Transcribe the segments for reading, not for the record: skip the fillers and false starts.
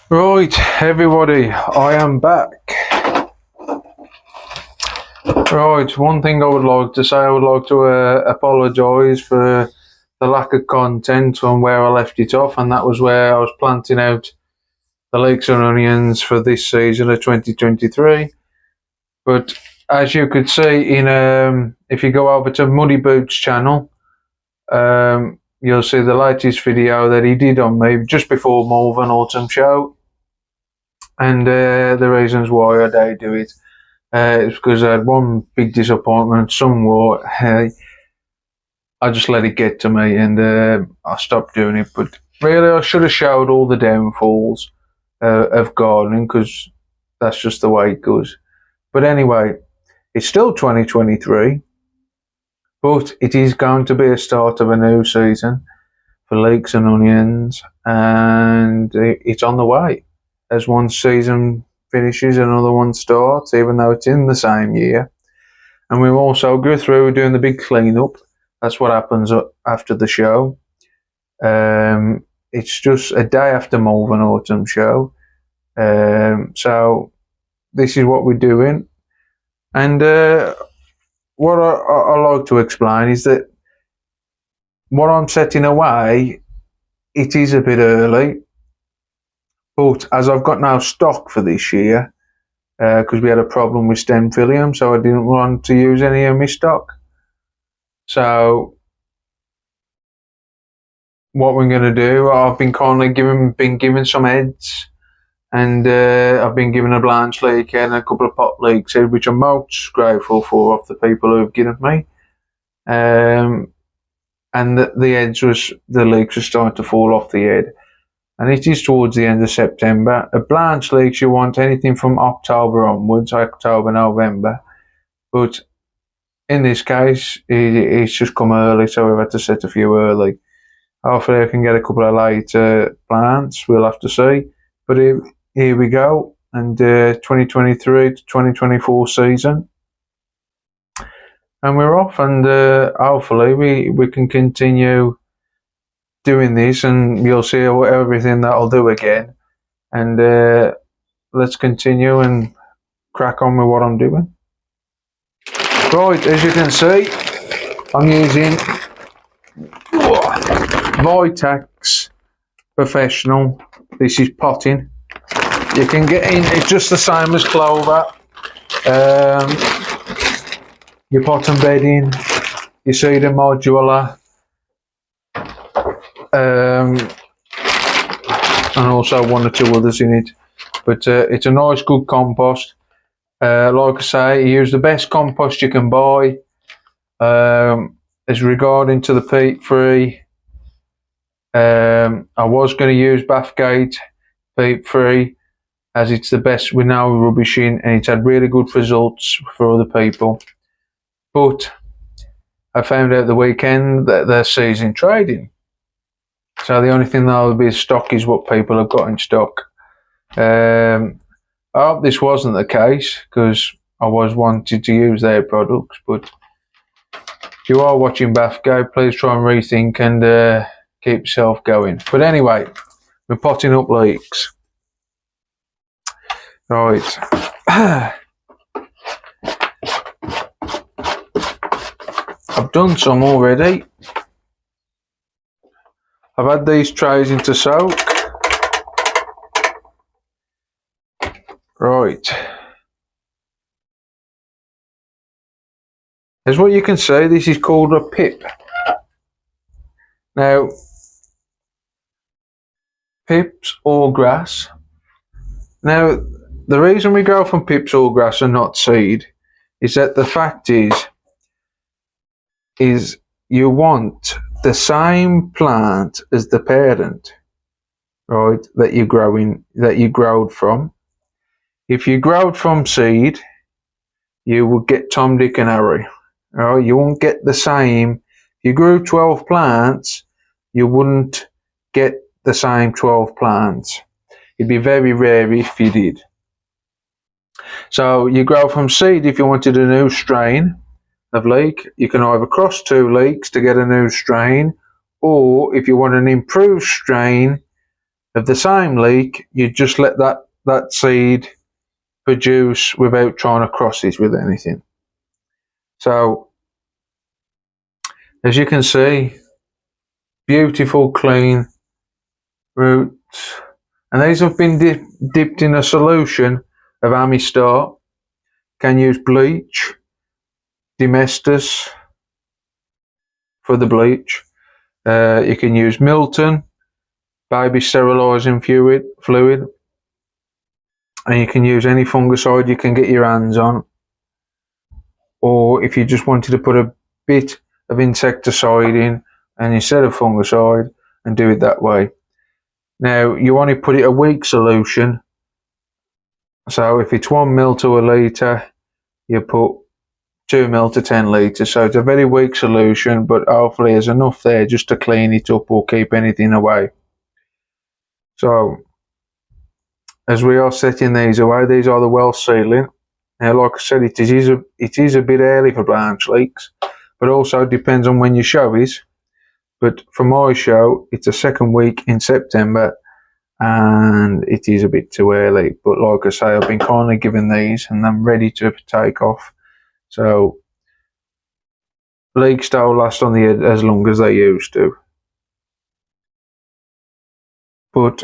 Right, everybody, I am back. Right, one thing I would like to say, I would like to apologise for the lack of content from where I left it off, and that was where I was planting out the leeks and onions for this season of 2023. But as you could see if you go over to Muddy Boots channel, you'll see the latest video that he did on me just before Malvern Autumn Show, and the reasons why I don't do it. It's because I had one big disappointment somewhat. I just let it get to me, and I stopped doing it. But really, I should have showed all the downfalls of gardening, because that's just the way it goes. But anyway, it's still 2023, but it is going to be a start of a new season for leeks and onions, and it's on the way. As one season finishes, another one starts, even though it's in the same year. And we've also go through doing the big cleanup. That's what happens after the show. It's just a day after Malvern Autumn Show. So this is what we're doing. And what I like to explain is that what I'm setting away, it is a bit early. But as I've got no stock for this year, because we had a problem with stem phyllium, so I didn't want to use any of my stock. So what we're going to do, I've been kindly given some heads, and I've been given a blanch leek and a couple of pot leeks, which I'm most grateful for, of the people who have given me. And the heads the leeks are starting to fall off the head, and it is towards the end of September. A blanch leeks, you want anything from October onwards, October, November, but in this case, it's just come early, so we've had to set a few early. Hopefully I can get a couple of later plants, we'll have to see. But here we go, and 2023 to 2024 season. And we're off, and hopefully we can continue doing this, and you'll see everything that I'll do again. And let's continue and crack on with what I'm doing. Right, as you can see, I'm using Vitax Professional. This is potting. You can get in, it's just the same as clover. Your pot and bedding, your seed and modular, and also one or two others in it. But it's a nice, good compost. Like I say, you use the best compost you can buy. As regarding to the peat free, I was going to use Bathgate peat free, as it's the best we know rubbishing, and it's had really good results for other people. But I found out the weekend that they're ceasing trading, so the only thing that will be in stock is what people have got in stock. I hope this wasn't the case, because I was wanted to use their products. But if you are watching Bathgate, please try and rethink and keep yourself going. But anyway, we're potting up leeks. Right. I've done some already. I've had these trays into soak. Right. As what you can see, this is called a pip. Now, pips or grass. Now, the reason we go from pips or grass and not seed is that the fact is you want the same plant as the parent, right, that you growed from. If you growed from seed, you will get Tom, Dick and Harry. Right? You won't get the same. If you grew 12 plants, you wouldn't get the same 12 plants. It'd be very rare if you did. So you grow from seed. If you wanted a new strain of leek, you can either cross two leeks to get a new strain, or if you want an improved strain, Of the same leek, you just let that seed produce without trying to cross it with anything. So, as you can see, beautiful, clean roots. And these have been dipped in a solution of Amistar. Can use bleach, Domestos for the bleach. You can use Milton, baby sterilising fluid. And you can use any fungicide you can get your hands on. Or if you just wanted to put a bit of insecticide in and instead of fungicide and do it that way. Now you only put it a week solution. So if it's 1 ml to a litre, you put 2 ml to 10 litres. So it's a very weak solution, but hopefully there's enough there just to clean it up or keep anything away. So as we are setting these away, these are the well sealing. Now, like I said, it is a bit early for branch leeks, but also depends on when your show is. But for my show, it's the second week in September, and it is a bit too early. But like I say, I've been kindly given these, and I'm ready to take off. So leeks don't last on the head as long as they used to. But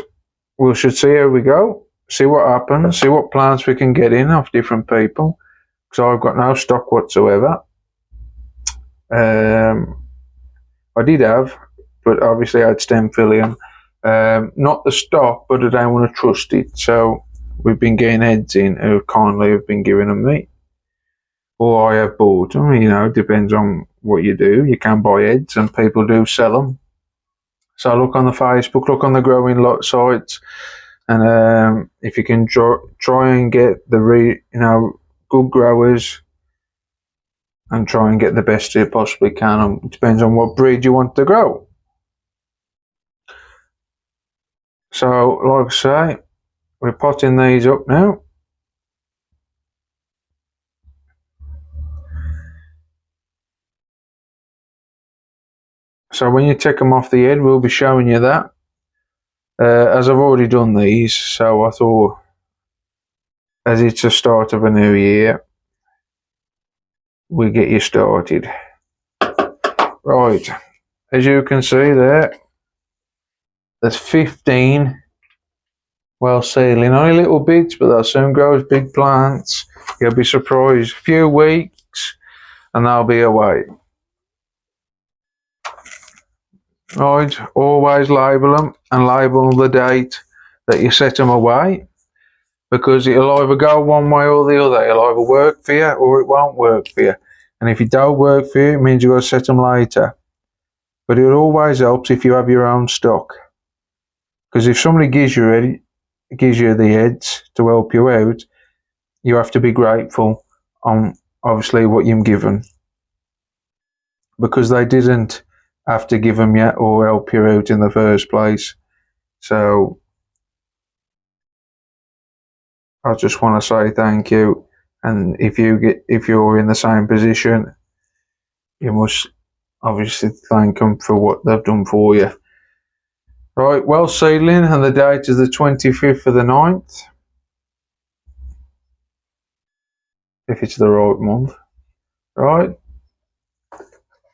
we should see how we go, see what happens, see what plants we can get in off different people. Because I've got no stock whatsoever. I did have, but obviously I had Stemphillium. Not the stock, but I don't want to trust it. So we've been getting heads in who kindly have been giving them me. Or I have bought them, depends on what you do. You can buy heads and people do sell them. So look on the Facebook, look on the growing lot sites. And if you can try and get the good growers and try and get the best you possibly can. It depends on what breed you want to grow. So, like I say, we're potting these up now. So when you take them off the head, we'll be showing you that. As I've already done these, so I thought, as it's the start of a new year, we get you started. Right, as you can see there's 15 well sealing, only little bits, but they'll soon grow as big plants. You'll be surprised. A few weeks and they'll be away. Right, always label them and label the date that you set them away, because it'll either go one way or the other. It'll either work for you or it won't work for you. And if it don't work for you, it means you've got to set them later. But it always helps if you have your own stock. Because if somebody gives you the heads to help you out, you have to be grateful on obviously what you've given. Because they didn't have to give them yet or help you out in the first place. So I just want to say thank you, and if you're in the same position, you must obviously thank them for what they've done for you. Right, well seedling, and the date is the 25th of the 9th, if it's the right month. Right,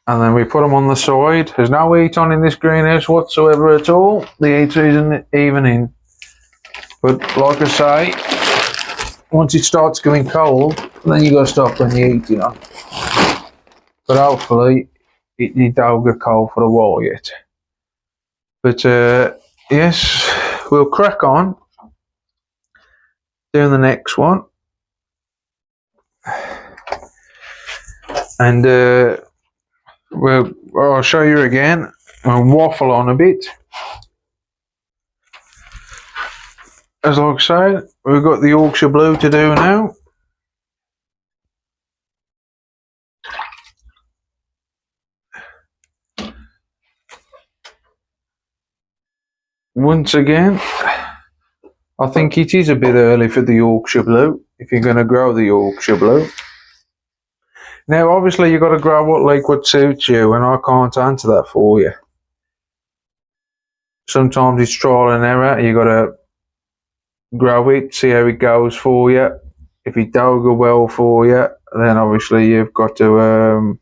and then we put them on the side. There's no heat on in this greenhouse whatsoever at all. The heater isn't even in. But like I say, once it starts going cold, then you got to stop putting the heating on. But hopefully it don't get cold for a while yet. But yes, we'll crack on doing the next one. And I'll show you again. I'll waffle on a bit. As like I said, we've got the Yorkshire Blue to do now. Once again, I think it is a bit early for the Yorkshire Blue, if you're going to grow the Yorkshire Blue. Now, obviously, you've got to grow what suits you, and I can't answer that for you. sometimes it's trial and error. You got to grow it, see how it goes for you. If it don't go well for you, then obviously you've got to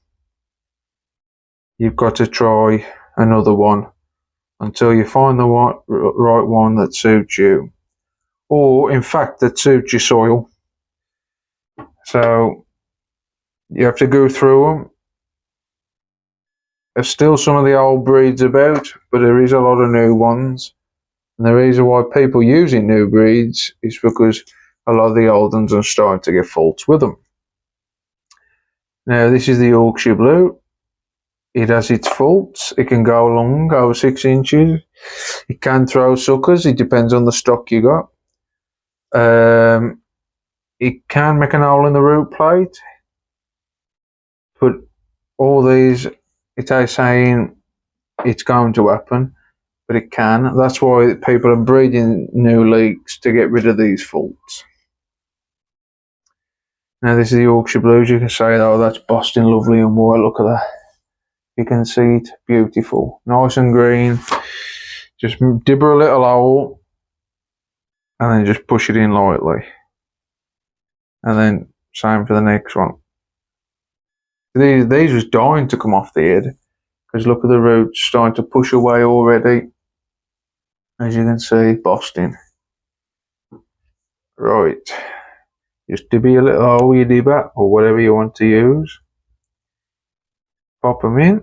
try another one until you find the right one that suits you, or in fact that suits your soil. So you have to go through them. There's still some of the old breeds about, but there is a lot of new ones. And the reason why people using new breeds is because a lot of the old ones are starting to get faults with them. Now this is the Yorkshire Blue. It has its faults. It can go long, over 6 inches. It can throw suckers. It depends on the stock you got. It can make an hole in the root plate. But all these, it's saying it's going to happen, but it can. That's why people are breeding new leeks to get rid of these faults. Now this is the Yorkshire Blues. You can say, oh, that's Boston Lovely and white. Look at that. You can see it, beautiful, nice and green. Just dibber a little hole and then just push it in lightly. And then same for the next one. These was dying to come off the head because look at the roots starting to push away already. As you can see, Boston. Right. Just dibby a little hole, you dibber, or whatever you want to use. Pop them in.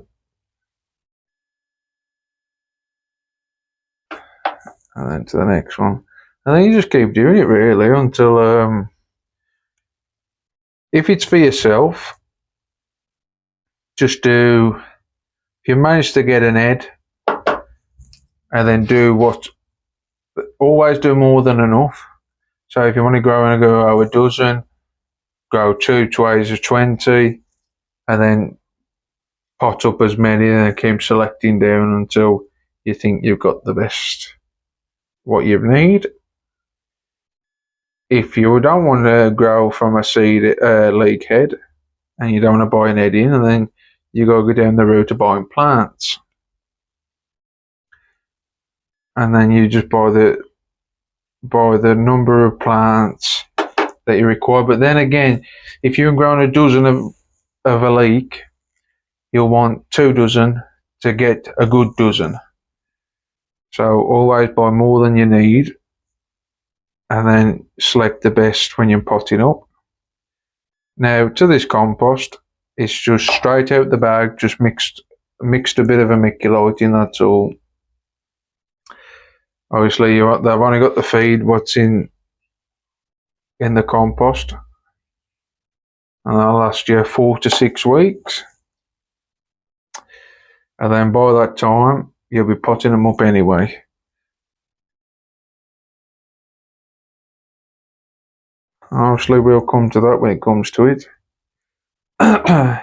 And then to the next one. And then you just keep doing it really until, if it's for yourself, just do, if you manage to get an head, and then always do more than enough. So if you want to grow and go over a dozen, grow 2 trays of 20, and then pot up as many and keep selecting down until you think you've got the best, what you need. If you don't want to grow from a seed leek head, and you don't want to buy an head in, and then you go down the route of buying plants. And then you just buy the number of plants that you require. But then again, if you're growing a dozen of a leek, you'll want 2 dozen to get a good dozen. So always buy more than you need, and then select the best when you're potting up. Now to this compost, it's just straight out the bag, just mixed a bit of vermiculite in, that's all. Obviously they've only got the feed, what's in the compost, and that'll last you 4 to 6 weeks. And then by that time, you'll be potting them up anyway. Obviously, we'll come to that when it comes to it. And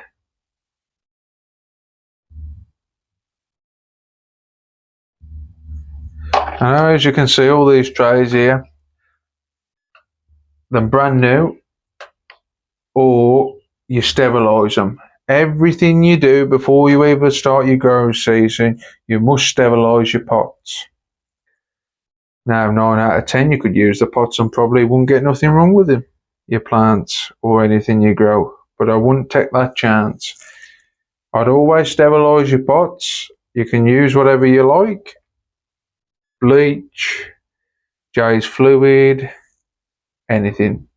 as you can see, all these trays here, they're brand new, or you sterilise them. Everything you do before you even start your growing season, you must sterilise your pots. Now, 9 out of 10, you could use the pots and probably wouldn't get nothing wrong with them, your plants or anything you grow. But I wouldn't take that chance. I'd always sterilise your pots. You can use whatever you like. Bleach, Jay's fluid, anything,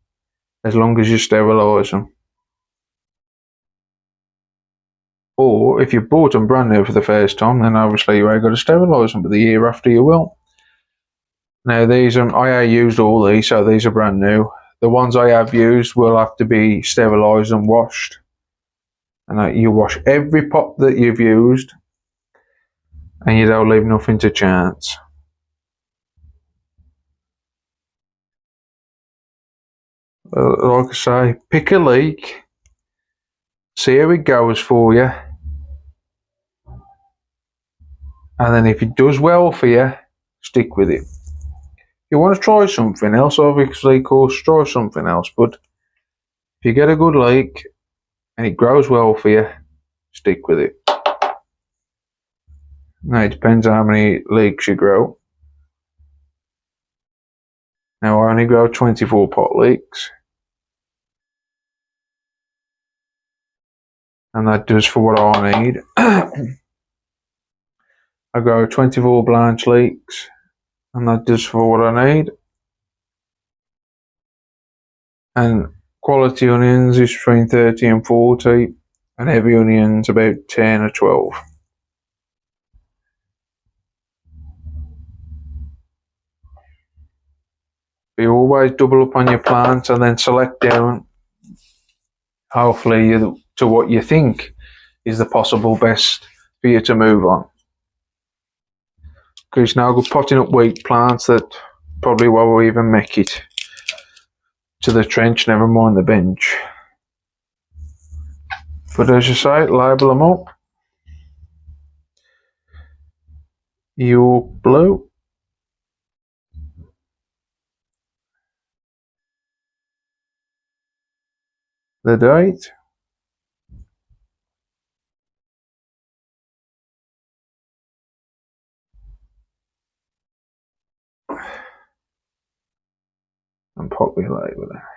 as long as you sterilise them. Or if you bought them brand new for the first time, then obviously you ain't got to sterilise them, but the year after you will. Now these I used all these, so these are brand new. The ones I have used will have to be sterilised and washed. And you wash every pot that you've used, and you don't leave nothing to chance. Like I say, pick a leek, see how it goes for you, and then if it does well for you, stick with it. If you want to try something else, obviously, of course, try something else, but if you get a good leek and it grows well for you, stick with it. Now it depends on how many leeks you grow. Now I only grow 24 pot leeks, and that does for what I need. I grow 24 blanch leeks, and that does for what I need. And quality onions is between 30 and 40, and heavy onions about 10 or 12. You always double up on your plants and then select down, hopefully, to what you think is the possible best for you to move on. Because now we're potting up weak plants that probably won't even make it to the trench, never mind the bench. But as you say, label them up. York blue. The date. And pop your label there.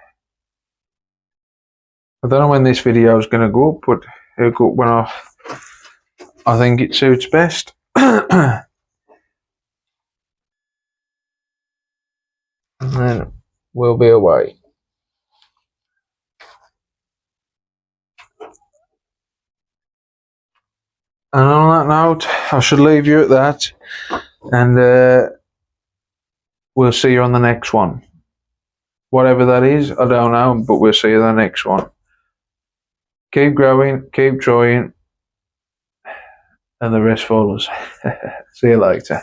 I don't know when this video is going to go up, but it'll go up when I think it suits best. And then we'll be away. And on that note, I should leave you at that. And we'll see you on the next one. Whatever that is, I don't know, but we'll see you on the next one. Keep growing, keep trying, and the rest follows. See you later.